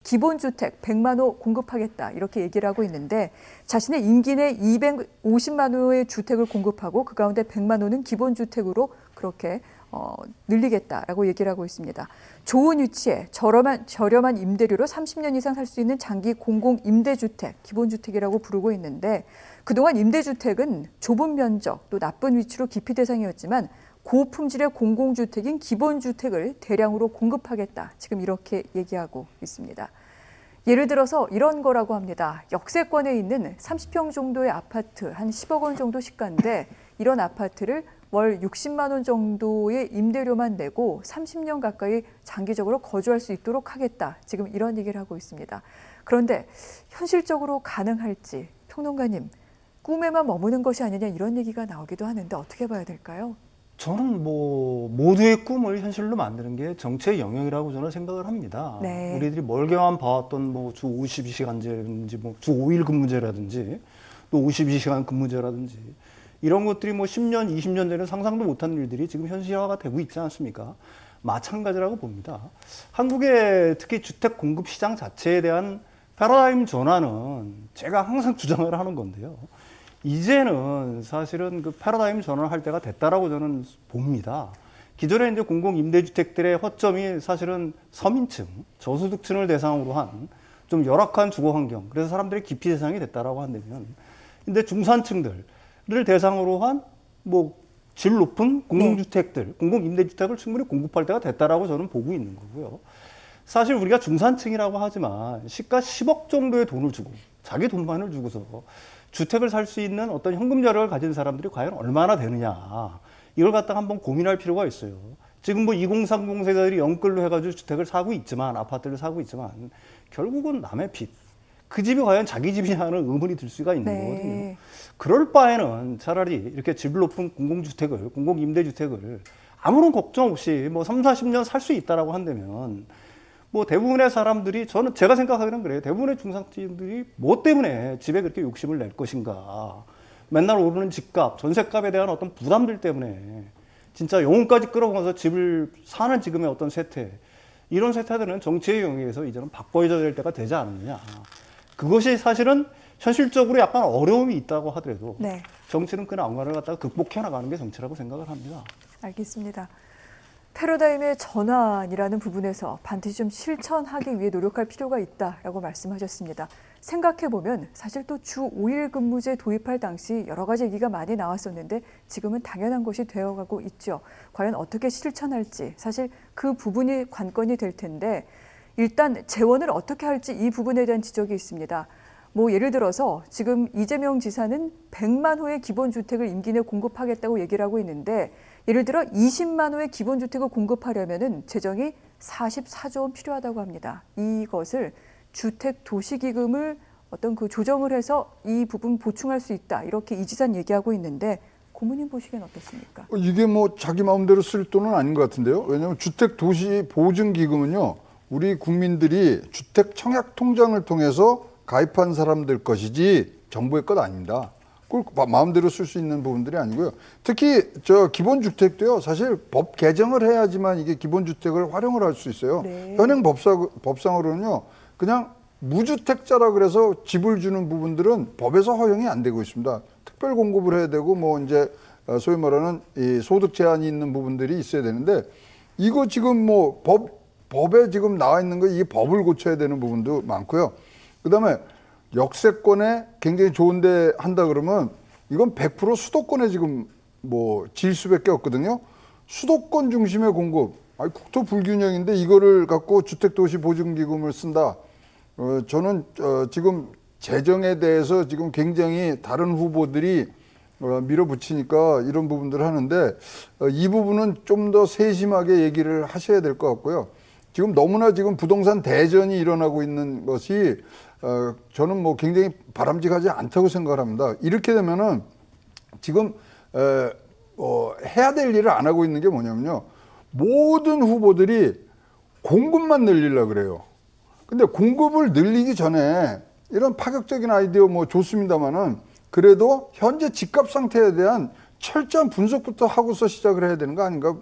기본주택 100만 호 공급하겠다 이렇게 얘기를 하고 있는데 자신의 임기 내 250만 호의 주택을 공급하고 그 가운데 100만 호는 기본주택으로 그렇게 늘리겠다라고 얘기를 하고 있습니다. 좋은 위치에 저렴한 임대료로 30년 이상 살 수 있는 장기 공공임대주택, 기본주택이라고 부르고 있는데 그동안 임대주택은 좁은 면적 또 나쁜 위치로 기피 대상이었지만 고품질의 공공주택인 기본주택을 대량으로 공급하겠다. 지금 이렇게 얘기하고 있습니다. 예를 들어서 이런 거라고 합니다. 역세권에 있는 30평 정도의 아파트, 한 10억 원 정도 시가인데 이런 아파트를 월 60만 원 정도의 임대료만 내고 30년 가까이 장기적으로 거주할 수 있도록 하겠다. 지금 이런 얘기를 하고 있습니다. 그런데 현실적으로 가능할지 평론가님, 꿈에만 머무는 것이 아니냐 이런 얘기가 나오기도 하는데 어떻게 봐야 될까요? 저는 뭐 모두의 꿈을 현실로 만드는 게 정치의 영역이라고 저는 생각을 합니다. 네. 우리들이 멀게만 봐왔던 뭐 주 52시간제라든지 뭐 주 5일 근무제라든지 또 52시간 근무제라든지 이런 것들이 뭐 10년, 20년 전에 상상도 못한 일들이 지금 현실화가 되고 있지 않습니까? 마찬가지라고 봅니다. 한국의 특히 주택 공급 시장 자체에 대한 패러다임 전환은 제가 항상 주장을 하는 건데요. 이제는 사실은 그 패러다임 전환을 할 때가 됐다라고 저는 봅니다. 기존에 이제 공공임대주택들의 허점이 사실은 서민층, 저소득층을 대상으로 한 좀 열악한 주거 환경, 그래서 사람들의 기피 대상이 됐다라고 한다면, 근데 중산층들을 대상으로 한 뭐 질 높은 공공주택들, 공공임대주택을 충분히 공급할 때가 됐다라고 저는 보고 있는 거고요. 사실 우리가 중산층이라고 하지만 시가 10억 정도의 돈을 주고 자기 돈만을 주고서 주택을 살 수 있는 어떤 현금 여력을 가진 사람들이 과연 얼마나 되느냐, 이걸 갖다가 한번 고민할 필요가 있어요. 지금 뭐 2030 세대들이 연끌로 해가지고 주택을 사고 있지만, 아파트를 사고 있지만 결국은 남의 빚, 그 집이 과연 자기 집이냐 하는 의문이 들 수가 있는 거거든요. 그럴 바에는 차라리 이렇게 질 높은 공공주택을, 공공임대주택을 아무런 걱정 없이 뭐 3, 40년 살 수 있다라고 한다면, 뭐 대부분의 사람들이, 제가 생각하기는 그래요. 대부분의 중산층들이 뭐 때문에 집에 그렇게 욕심을 낼 것인가. 맨날 오르는 집값, 전셋값에 대한 어떤 부담들 때문에 진짜 영혼까지 끌어모아서 집을 사는 지금의 어떤 세태, 이런 세태들은 정치의 영역에서 이제는 바꿔줘야 될 때가 되지 않느냐. 그것이 사실은 현실적으로 약간 어려움이 있다고 하더라도 정치는 그 난관을 갖다가 극복해 나가는 게 정치라고 생각을 합니다. 알겠습니다. 패러다임의 전환이라는 부분에서 반드시 좀 실천하기 위해 노력할 필요가 있다라고 말씀하셨습니다. 생각해보면 사실 또 주 5일 근무제 도입할 당시 여러 가지 얘기가 많이 나왔었는데 지금은 당연한 것이 되어가고 있죠. 과연 어떻게 실천할지 사실 그 부분이 관건이 될 텐데 일단 재원을 어떻게 할지 이 부분에 대한 지적이 있습니다. 뭐 예를 들어서 지금 이재명 지사는 100만 호의 기본주택을 임기 내 공급하겠다고 얘기를 하고 있는데 예를 들어 20만 호의 기본주택을 공급하려면은 재정이 44조 원 필요하다고 합니다. 이것을 주택도시기금을 어떤 그 조정을 해서 이 부분 보충할 수 있다. 이렇게 이 지사는 얘기하고 있는데 고모님 보시기엔 어떻습니까? 이게 뭐 자기 마음대로 쓸 돈은 아닌 것 같은데요. 왜냐하면 주택도시보증기금은요. 우리 국민들이 주택청약통장을 통해서 가입한 사람들 것이지 정부의 것 아닙니다. 그걸 마음대로 쓸 수 있는 부분들이 아니고요. 특히 기본주택도요. 사실 법 개정을 해야지만 이게 기본주택을 활용을 할 수 있어요. 현행 법상으로는요. 그냥 무주택자라 그래서 집을 주는 부분들은 법에서 허용이 안 되고 있습니다. 특별 공급을 해야 되고 뭐 이제 소위 말하는 이 소득 제한이 있는 부분들이 있어야 되는데 이거 지금 뭐 법에 지금 나와 있는 거 이게 법을 고쳐야 되는 부분도 많고요. 그다음에 역세권에 굉장히 좋은데 한다 그러면 이건 100% 수도권에 지금 뭐 질 수밖에 없거든요. 수도권 중심의 공급, 국토 불균형인데 이거를 갖고 주택도시보증기금을 쓴다. 저는 지금 재정에 대해서 지금 굉장히 다른 후보들이 밀어붙이니까 이런 부분들을 하는데 이 부분은 좀 더 세심하게 얘기를 하셔야 될 것 같고요. 지금 너무나 지금 부동산 대전이 일어나고 있는 것이 저는 뭐 굉장히 바람직하지 않다고 생각을 합니다. 이렇게 되면은 지금 해야 될 일을 안 하고 있는 게 뭐냐면요. 모든 후보들이 공급만 늘리려고 그래요. 근데 공급을 늘리기 전에 이런 파격적인 아이디어 뭐 좋습니다만은 그래도 현재 집값 상태에 대한 철저한 분석부터 하고서 시작을 해야 되는 거 아닌가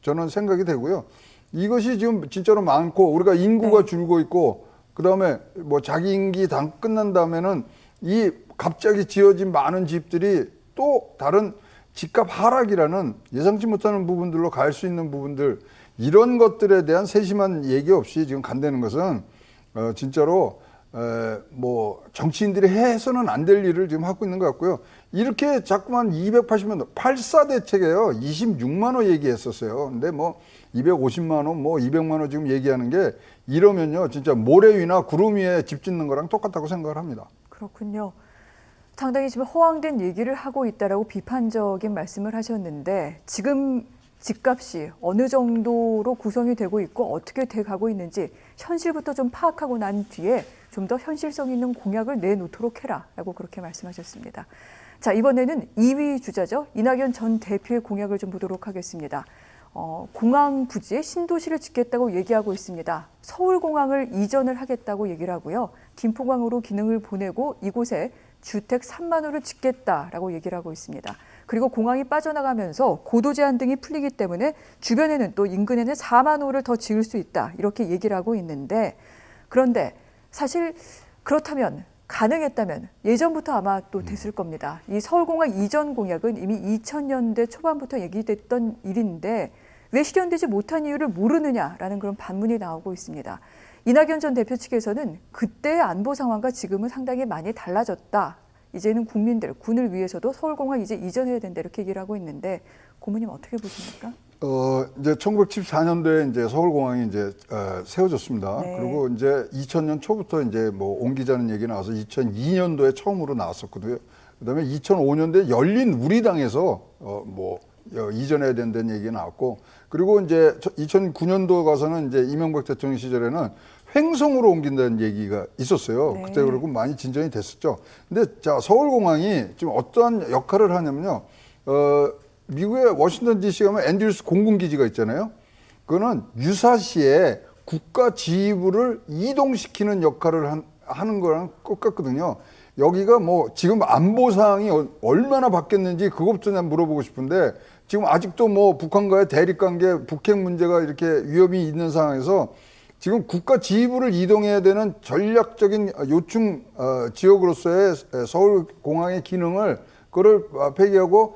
저는 생각이 되고요. 이것이 지금 진짜로 많고 우리가 인구가 줄고 있고 그다음에 뭐 자기 임기 다 끝난 다음에는 이 갑자기 지어진 많은 집들이 또 다른 집값 하락이라는 예상치 못하는 부분들로 갈 수 있는 부분들, 이런 것들에 대한 세심한 얘기 없이 지금 간다는 것은 진짜로 뭐 정치인들이 해서는 안 될 일을 지금 하고 있는 것 같고요. 이렇게 자꾸만 280만 원, 8사 대책에요 26만 원 얘기했었어요. 근데 뭐 250만 원, 뭐 200만 원 지금 얘기하는 게, 이러면요 진짜 모래 위나 구름 위에 집 짓는 거랑 똑같다고 생각을 합니다. 그렇군요. 상당히 지금 허황된 얘기를 하고 있다라고 비판적인 말씀을 하셨는데, 지금 집값이 어느 정도로 구성이 되고 있고 어떻게 돼 가고 있는지 현실부터 좀 파악하고 난 뒤에 좀 더 현실성 있는 공약을 내놓도록 해라라고 그렇게 말씀하셨습니다. 자, 이번에는 2위 주자죠. 이낙연 전 대표의 공약을 좀 보도록 하겠습니다. 공항 부지에 신도시를 짓겠다고 얘기하고 있습니다. 서울공항을 이전을 하겠다고 얘기를 하고요. 김포공항으로 기능을 보내고 이곳에 주택 3만 호를 짓겠다라고 얘기를 하고 있습니다. 그리고 공항이 빠져나가면서 고도 제한 등이 풀리기 때문에 주변에는 또 인근에는 4만 호를 더 지을 수 있다, 이렇게 얘기를 하고 있는데, 그런데 사실 그렇다면, 가능했다면 예전부터 아마 또 됐을 겁니다. 이 서울공항 이전 공약은 이미 2000년대 초반부터 얘기됐던 일인데 왜 실현되지 못한 이유를 모르느냐라는 그런 반문이 나오고 있습니다. 이낙연 전 대표 측에서는 그때의 안보 상황과 지금은 상당히 많이 달라졌다. 이제는 국민들, 군을 위해서도 서울공항 이제 이전해야 된다, 이렇게 얘기를 하고 있는데, 고모님 어떻게 보십니까? 이제 1974년도에 이제 서울공항이 이제 세워졌습니다. 네. 그리고 이제 2000년 초부터 이제 뭐 옮기자는 얘기 나와서 2002년도에 처음으로 나왔었거든요. 그다음에 2005년도에 열린 우리당에서 뭐 이전해야 된다는 얘기가 나왔고, 그리고 이제 2009년도 가서는 이제 이명박 대통령 시절에는 횡성으로 옮긴다는 얘기가 있었어요. 네. 그때 그리고 많이 진전이 됐었죠. 근데 자, 서울공항이 지금 어떠한 역할을 하냐면요. 미국의 워싱턴 DC 가면 앤드류스 공군기지가 있잖아요. 그거는 유사시에 국가 지휘부를 이동시키는 역할을 하는 거랑 똑같거든요. 여기가 뭐 지금 안보 사항이 얼마나 바뀌었는지 그것부터 난 물어보고 싶은데, 지금 아직도 뭐 북한과의 대립 관계, 북핵 문제가 이렇게 위협이 있는 상황에서 지금 국가 지휘부를 이동해야 되는 전략적인 요충 지역으로서의 서울공항의 기능을 그거를 폐기하고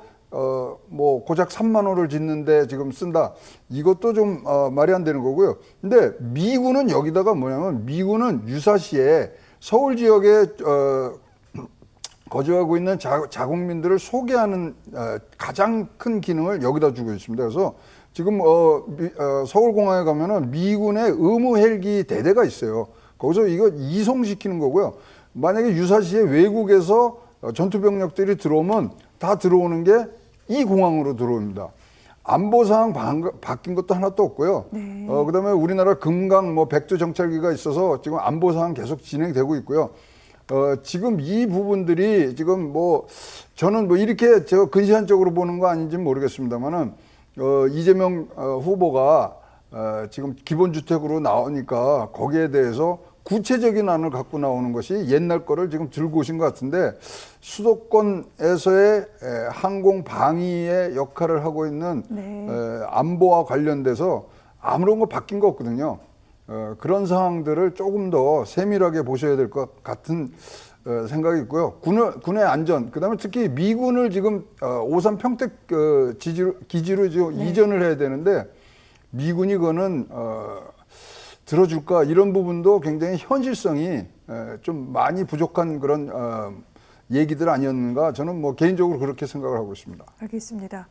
뭐 고작 3만 호를 짓는데 지금 쓴다. 이것도 좀 말이 안 되는 거고요. 근데 미군은 여기다가 뭐냐면, 미군은 유사시에 서울 지역에 거주하고 있는 자국민들을 소개하는 가장 큰 기능을 여기다 주고 있습니다. 그래서 지금 서울공항에 가면은 미군의 의무 헬기 대대가 있어요. 거기서 이거 이송시키는 거고요. 만약에 유사시에 외국에서 전투 병력들이 들어오면 다 들어오는 게 이 공항으로 들어옵니다. 안보 상황 바뀐 것도 하나도 없고요. 네. 그다음에 우리나라 금강 뭐 백두 정찰기가 있어서 지금 안보 상황 계속 진행되고 있고요. 지금 이 부분들이 지금 뭐 저는 뭐 이렇게 저 근시안적으로 보는 거 아닌지 모르겠습니다만은 이재명 후보가 지금 기본주택으로 나오니까 거기에 대해서 구체적인 안을 갖고 나오는 것이 옛날 거를 지금 들고 오신 것 같은데, 수도권에서의 항공 방위의 역할을 하고 있는 네. 안보와 관련돼서 아무런 거 바뀐 거 없거든요. 그런 상황들을 조금 더 세밀하게 보셔야 될 것 같은 생각이 있고요. 군의 안전, 그다음에 특히 미군을 지금 오산 평택 기지로 네. 이전을 해야 되는데, 미군이 그거는 들어줄까, 이런 부분도 굉장히 현실성이 좀 많이 부족한 그런 얘기들 아니었는가, 저는 뭐 개인적으로 그렇게 생각을 하고 있습니다. 알겠습니다.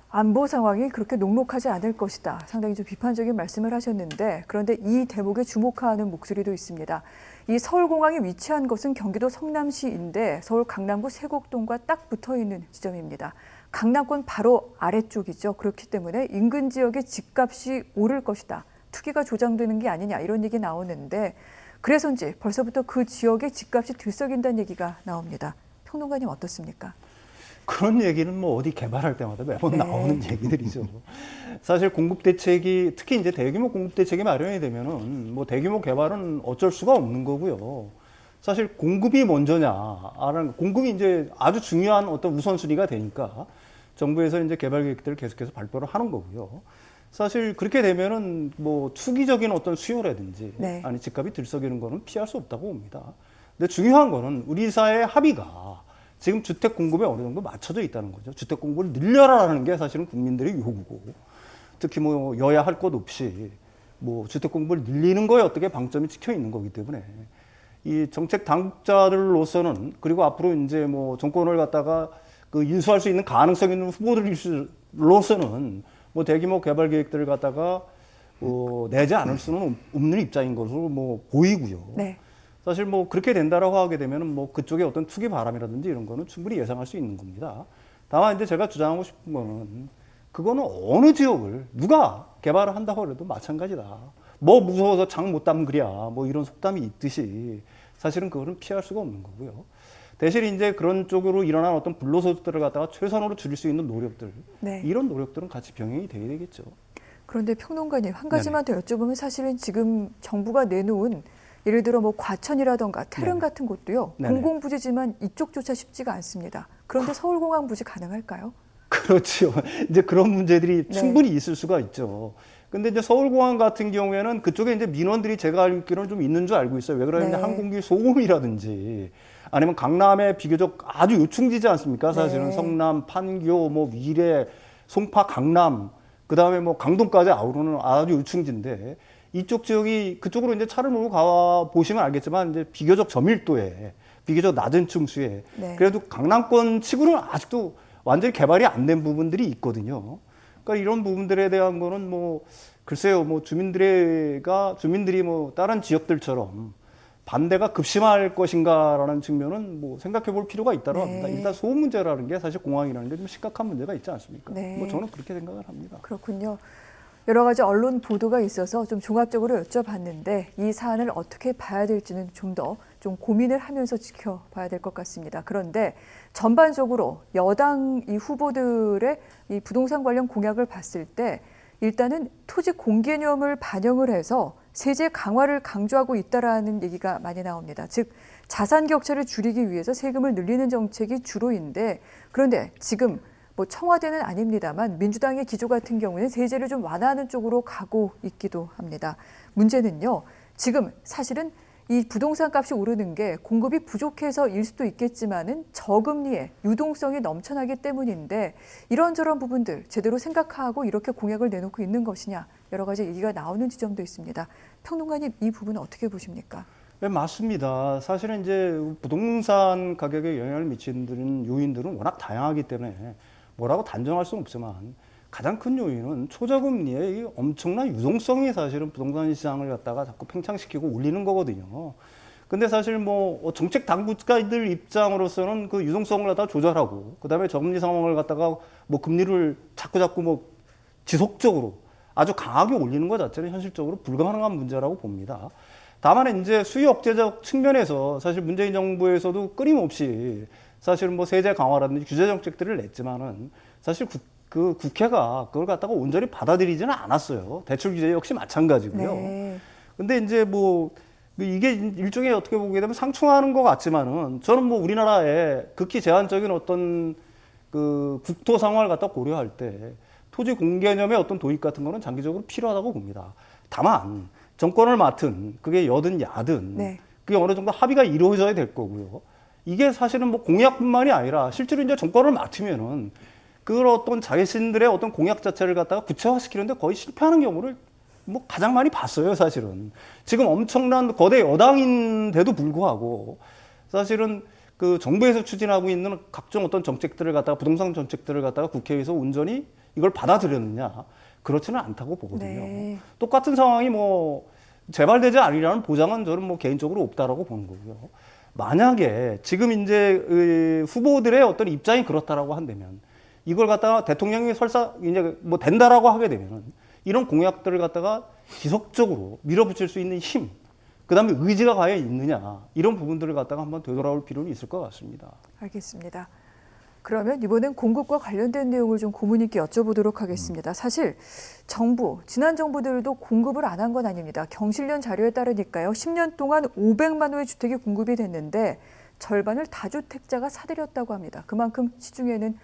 안보 상황이 그렇게 녹록하지 않을 것이다, 상당히 좀 비판적인 말씀을 하셨는데, 그런데 이 대목에 주목하는 목소리도 있습니다. 이 서울공항이 위치한 것은 경기도 성남시인데 서울 강남구 세곡동과 딱 붙어있는 지점입니다. 강남권 바로 아래쪽이죠. 그렇기 때문에 인근 지역의 집값이 오를 것이다, 투기가 조장되는 게 아니냐, 이런 얘기 나오는데, 그래서인지 벌써부터 그 지역의 집값이 들썩인다는 얘기가 나옵니다. 평론가님 어떻습니까? 그런 얘기는 뭐 어디 개발할 때마다 매번 네. 나오는 얘기들이죠. 사실 공급 대책이, 특히 이제 대규모 공급 대책이 마련이 되면은 뭐 대규모 개발은 어쩔 수가 없는 거고요. 사실 공급이 먼저냐, 공급이 이제 아주 중요한 어떤 우선순위가 되니까 정부에서 이제 개발 계획들을 계속해서 발표를 하는 거고요. 사실 그렇게 되면은 뭐 투기적인 어떤 수요라든지 네. 아니 집값이 들썩이는 거는 피할 수 없다고 봅니다. 근데 중요한 거는 우리 사회의 합의가 지금 주택 공급에 어느 정도 맞춰져 있다는 거죠. 주택 공급을 늘려라라는 게 사실은 국민들의 요구고, 특히 뭐 여야 할 것 없이 뭐 주택 공급을 늘리는 거에 어떻게 방점이 찍혀 있는 거기 때문에 이 정책 당국자들로서는, 그리고 앞으로 이제 뭐 정권을 갖다가 그 인수할 수 있는 가능성 있는 후보들로서는 뭐 대규모 개발 계획들을 갖다가 내지 않을 수는 없는 입장인 것으로 뭐 보이고요. 네. 사실 뭐 그렇게 된다라고 하게 되면은 뭐 그쪽에 어떤 투기 바람이라든지 이런 거는 충분히 예상할 수 있는 겁니다. 다만 이제 제가 주장하고 싶은 거는 그거는 어느 지역을 누가 개발을 한다고 해도 마찬가지다. 뭐 무서워서 장 못 담그랴 뭐 이런 속담이 있듯이 사실은 그거는 피할 수가 없는 거고요. 대신 이제 그런 쪽으로 일어난 어떤 불로소득들을 갖다가 최선으로 줄일 수 있는 노력들, 네. 이런 노력들은 같이 병행이 돼야 되겠죠. 그런데 평론가님, 한 가지만 더 여쭤보면 사실은 지금 정부가 내놓은 예를 들어 뭐 과천이라던가 태릉 네네. 같은 곳도요. 네네. 공공부지지만 이쪽조차 쉽지가 않습니다. 그런데 서울공항 부지 가능할까요? 그렇죠. 이제 그런 문제들이 네. 충분히 있을 수가 있죠. 근데 이제 서울공항 같은 경우에는 그쪽에 이제 민원들이 제가 알기로는 좀 있는 줄 알고 있어요. 왜 그러냐면 네. 항공기 소음이라든지 아니면 강남에 비교적 아주 요충지지 않습니까? 사실은 네. 성남, 판교, 뭐 위례, 송파, 강남, 그 다음에 뭐 강동까지 아우르는 아주 요충지인데 이쪽 지역이 그쪽으로 이제 차를 몰고 가 보시면 알겠지만 이제 비교적 저밀도에 비교적 낮은 층수에 네. 그래도 강남권 치고는 아직도 완전히 개발이 안 된 부분들이 있거든요. 그러니까 이런 부분들에 대한 거는 뭐 글쎄요, 뭐 주민들이 뭐 다른 지역들처럼 반대가 급심할 것인가라는 측면은 뭐 생각해 볼 필요가 있다고 네. 합니다. 일단 소음 문제라는 게 사실 공항이라는 게 좀 심각한 문제가 있지 않습니까? 네. 뭐 저는 그렇게 생각을 합니다. 그렇군요. 여러 가지 언론 보도가 있어서 좀 종합적으로 여쭤봤는데 이 사안을 어떻게 봐야 될지는 좀 더 좀 고민을 하면서 지켜봐야 될 것 같습니다. 그런데 전반적으로 여당 이 후보들의 이 부동산 관련 공약을 봤을 때 일단은 토지 공개념을 반영을 해서 세제 강화를 강조하고 있다라는 얘기가 많이 나옵니다. 즉 자산 격차를 줄이기 위해서 세금을 늘리는 정책이 주로인데 그런데 지금 뭐 청와대는 아닙니다만 민주당의 기조 같은 경우는 세제를 좀 완화하는 쪽으로 가고 있기도 합니다. 문제는요. 지금 사실은 이 부동산 값이 오르는 게 공급이 부족해서일 수도 있겠지만은 저금리에 유동성이 넘쳐나기 때문인데 이런저런 부분들 제대로 생각하고 이렇게 공약을 내놓고 있는 것이냐 여러 가지 얘기가 나오는 지점도 있습니다. 평론가님 이 부분은 어떻게 보십니까? 네, 맞습니다. 사실은 이제 부동산 가격에 영향을 미치는 요인들은 워낙 다양하기 때문에 뭐라고 단정할 수는 없지만 가장 큰 요인은 초저금리의 이 엄청난 유동성이 사실은 부동산 시장을 갖다가 자꾸 팽창시키고 올리는 거거든요. 근데 사실 뭐 정책 당국자들 입장으로서는 그 유동성을 갖다가 조절하고 그다음에 저금리 상황을 갖다가 뭐 금리를 자꾸 뭐 지속적으로 아주 강하게 올리는 것 자체는 현실적으로 불가능한 문제라고 봅니다. 다만 이제 수요 억제적 측면에서 사실 문재인 정부에서도 끊임없이 사실은 뭐 세제 강화라든지 규제 정책들을 냈지만은 사실 국회가 그걸 갖다가 온전히 받아들이지는 않았어요. 대출 규제 역시 마찬가지고요. 네. 근데 이제 뭐 이게 일종의 어떻게 보게 되면 상충하는 것 같지만은 저는 뭐 우리나라의 극히 제한적인 어떤 그 국토 상황을 갖다 고려할 때 토지 공개념의 어떤 도입 같은 거는 장기적으로 필요하다고 봅니다. 다만 정권을 맡은 그게 여든 야든 네. 그게 어느 정도 합의가 이루어져야 될 거고요. 이게 사실은 뭐 공약뿐만이 아니라 실제로 이제 정권을 맡으면은 그걸 어떤 자신들의 어떤 공약 자체를 갖다가 구체화시키는데 거의 실패하는 경우를 뭐 가장 많이 봤어요, 사실은. 지금 엄청난 거대 여당인데도 불구하고 사실은 그 정부에서 추진하고 있는 각종 어떤 정책들을 갖다가 부동산 정책들을 갖다가 국회에서 온전히 이걸 받아들였느냐 그렇지는 않다고 보거든요. 네. 똑같은 상황이 뭐 재발되지 않으리라는 보장은 저는 뭐 개인적으로 없다라고 보는 거고요. 만약에 지금 이제 후보들의 어떤 입장이 그렇다라고 한다면 이걸 갖다가 대통령이 설사 이제 뭐 된다라고 하게 되면은 이런 공약들을 갖다가 지속적으로 밀어붙일 수 있는 힘, 그다음에 의지가 과연 있느냐 이런 부분들을 갖다가 한번 되돌아올 필요는 있을 것 같습니다. 알겠습니다. 그러면 이번엔 공급과 관련된 내용을 좀 고문님께 여쭤보도록 하겠습니다. 사실 정부, 지난 정부들도 공급을 안 한 건 아닙니다. 경실련 자료에 따르니까요. 10년 동안 500만 호의 주택이 공급이 됐는데 절반을 다주택자가 사들였다고 합니다. 그만큼 시중에는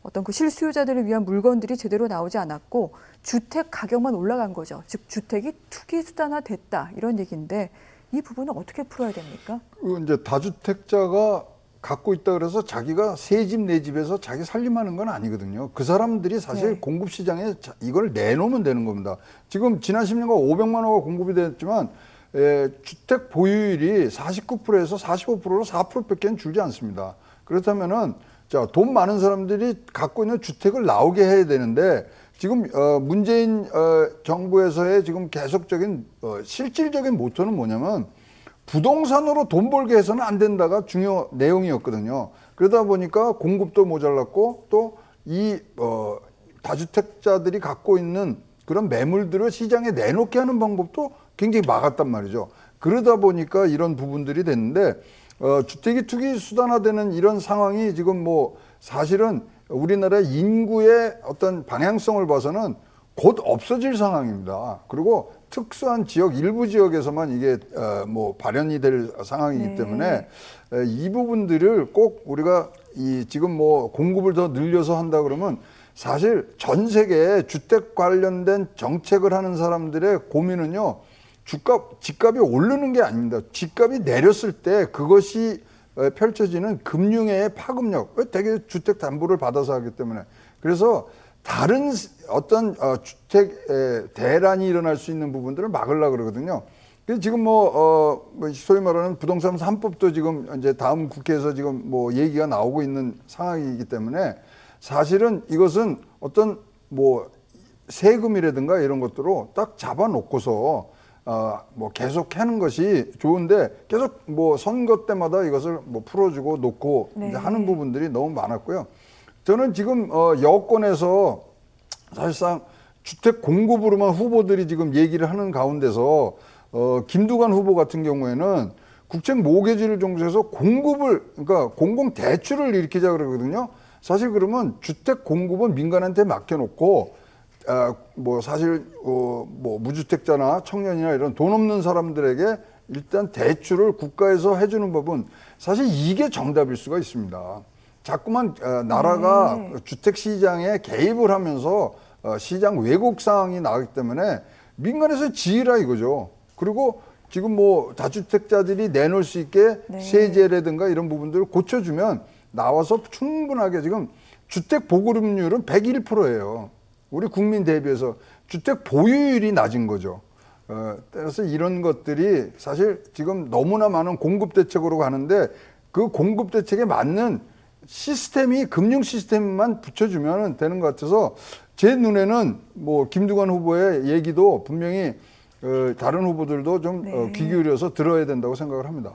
어떤 그 실수요자들을 위한 물건들이 제대로 나오지 않았고 주택 가격만 올라간 거죠. 즉 주택이 투기 수단화 됐다 이런 얘기인데 이 부분은 어떻게 풀어야 됩니까? 그 이제 다주택자가 갖고 있다 그래서 자기가 새 집 내 집에서 자기 살림하는 건 아니거든요. 그 사람들이 사실 네. 공급 시장에 이걸 내놓으면 되는 겁니다. 지금 지난 10년간 500만 호가 공급이 됐지만 주택 보유율이 49%에서 45%로 4%밖에 줄지 않습니다. 그렇다면은 자, 돈 많은 사람들이 갖고 있는 주택을 나오게 해야 되는데 지금 문재인 정부에서의 지금 계속적인 실질적인 모토는 뭐냐면 부동산으로 돈 벌게 해서는 안 된다가 중요 내용이었거든요. 그러다 보니까 공급도 모자랐고 또 이 다주택자들이 갖고 있는 그런 매물들을 시장에 내놓게 하는 방법도 굉장히 막았단 말이죠. 그러다 보니까 이런 부분들이 됐는데 주택이 투기 수단화되는 이런 상황이 지금 뭐 사실은 우리나라 인구의 어떤 방향성을 봐서는 곧 없어질 상황입니다. 그리고 특수한 지역, 일부 지역에서만 이게 뭐 발현이 될 상황이기 네. 때문에 이 부분들을 꼭 우리가 이 지금 뭐 공급을 더 늘려서 한다 그러면 사실 전 세계에 주택 관련된 정책을 하는 사람들의 고민은요, 집값이 오르는 게 아닙니다. 집값이 내렸을 때 그것이 펼쳐지는 금융의 파급력, 되게 주택 담보를 받아서 하기 때문에. 그래서 다른 어떤 주택 대란이 일어날 수 있는 부분들을 막으려고 그러거든요. 그래서 지금 뭐 소위 말하는 부동산 3법도 지금 이제 다음 국회에서 지금 뭐 얘기가 나오고 있는 상황이기 때문에 사실은 이것은 어떤 뭐 세금이라든가 이런 것들로 딱 잡아놓고서 뭐 계속 하는 것이 좋은데 계속 뭐 선거 때마다 이것을 뭐 풀어주고 놓고 네. 이제 하는 부분들이 너무 많았고요. 저는 지금 여권에서 사실상 주택 공급으로만 후보들이 지금 얘기를 하는 가운데서 김두관 후보 같은 경우에는 국책 모계지를 종소해서 공급을 그러니까 공공 대출을 일으키자 그러거든요. 사실 그러면 주택 공급은 민간한테 맡겨놓고 뭐 사실 뭐 무주택자나 청년이나 이런 돈 없는 사람들에게 일단 대출을 국가에서 해주는 법은 사실 이게 정답일 수가 있습니다. 자꾸만 나라가 주택 시장에 개입을 하면서 시장 왜곡 상황이 나기 때문에 민간에서 지으라 이거죠. 그리고 지금 뭐 다주택자들이 내놓을 수 있게 네. 세제라든가 이런 부분들을 고쳐주면 나와서 충분하게 지금 주택 보급률은 101%예요. 우리 국민 대비해서 주택 보유율이 낮은 거죠. 따라서 이런 것들이 사실 지금 너무나 많은 공급 대책으로 가는데 그 공급 대책에 맞는 시스템이 금융 시스템만 붙여주면 되는 것 같아서 제 눈에는 뭐 김두관 후보의 얘기도 분명히 다른 후보들도 좀 네. 귀 기울여서 들어야 된다고 생각을 합니다.